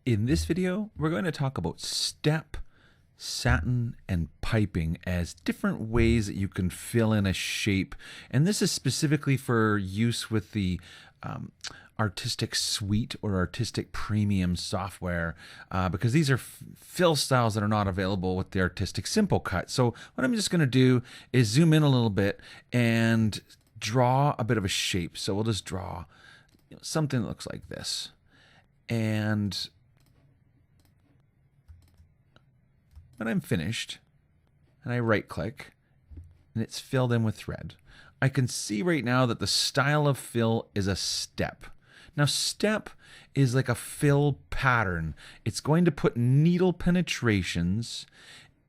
In this video, we're going to talk about step, satin, and piping as different ways that you can fill in a shape. And this is specifically for use with the Artistic Suite or Artistic Premium software because these are fill styles that are not available with the Artistic Simple Cut. So what I'm just going to do is zoom in a little bit and draw a bit of a shape. So we'll just draw something that looks like this. And when I'm finished and I right click and it's filled in with thread, I can see right now that the style of fill is a step. Now step is like a fill pattern. It's going to put needle penetrations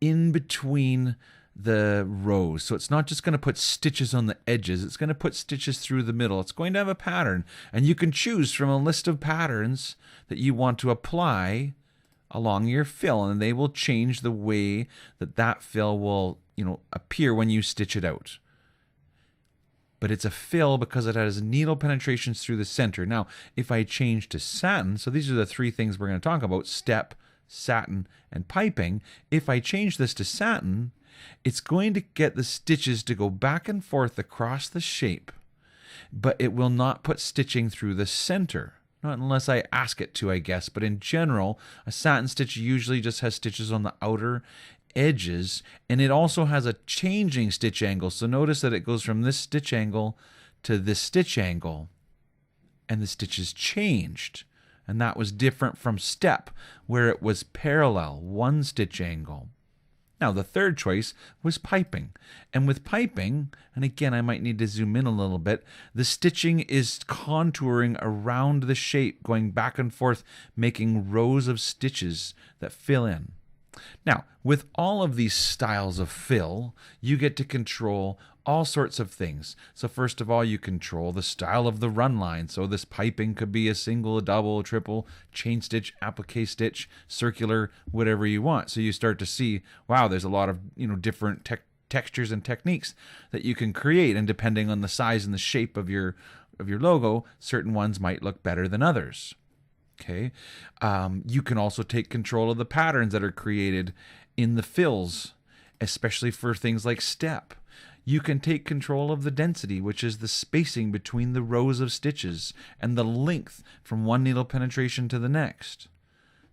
in between the rows. So it's not just going to put stitches on the edges, it's going to put stitches through the middle. It's going to have a pattern, and you can choose from a list of patterns that you want to apply along your fill, and they will change the way that that fill will, appear when you stitch it out. But it's a fill because it has needle penetrations through the center. Now, if I change to satin, so these are the three things we're going to talk about: step, satin, and piping. If I change this to satin, it's going to get the stitches to go back and forth across the shape, but it will not put stitching through the center. Not unless I ask it to, I guess. But in general, a satin stitch usually just has stitches on the outer edges, and it also has a changing stitch angle. So notice that it goes from this stitch angle to this stitch angle, and the stitches changed. And that was different from step, where it was parallel, one stitch angle. Now, the third choice was piping. And with piping, and again, I might need to zoom in a little bit, the stitching is contouring around the shape, going back and forth, making rows of stitches that fill in. Now, with all of these styles of fill, you get to control all sorts of things. So first of all, you control the style of the run line. So this piping could be a single, a double, a triple, chain stitch, applique stitch, circular, whatever you want. So you start to see, wow, there's a lot of different textures and techniques that you can create, and depending on the size and the shape of your logo, certain ones might look better than others. Okay, you can also take control of the patterns that are created in the fills, especially for things like step. You can take control of the density, which is the spacing between the rows of stitches, and the length from one needle penetration to the next.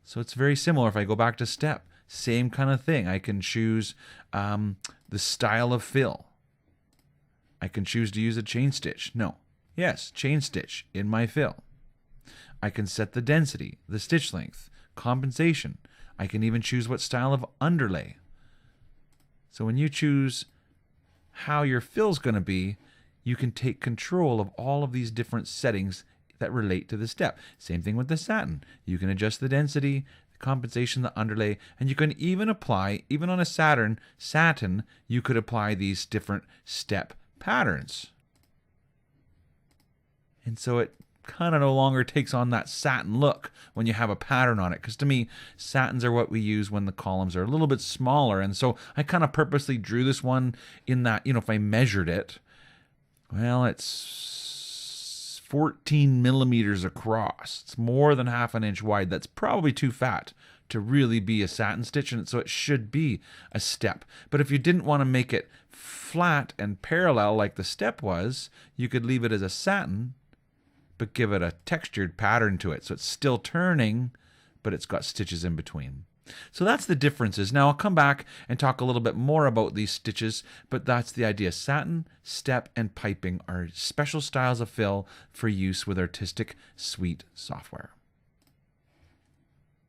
So it's very similar. If I go back to step, same kind of thing. I can choose the style of fill. I can choose to use a chain stitch. No. Yes, chain stitch in my fill. I can set the density, the stitch length, compensation. I can even choose what style of underlay. So when you choose how your fill's going to be, you can take control of all of these different settings that relate to the step. Same thing with the satin. You can adjust the density, the compensation, the underlay, and you can even apply, even on a satin, you could apply these different step patterns. And so it kind of no longer takes on that satin look when you have a pattern on it, because to me, satins are what we use when the columns are a little bit smaller. And so I kind of purposely drew this one in that, if I measured it, well, it's 14 millimeters across. It's more than half an inch wide. That's probably too fat to really be a satin stitch, and so it should be a step. But if you didn't want to make it flat and parallel like the step was, you could leave it as a satin, but give it a textured pattern to it. So it's still turning, but it's got stitches in between. So that's the differences. Now I'll come back and talk a little bit more about these stitches, but that's the idea. Satin, step, and piping are special styles of fill for use with Artistic Suite software.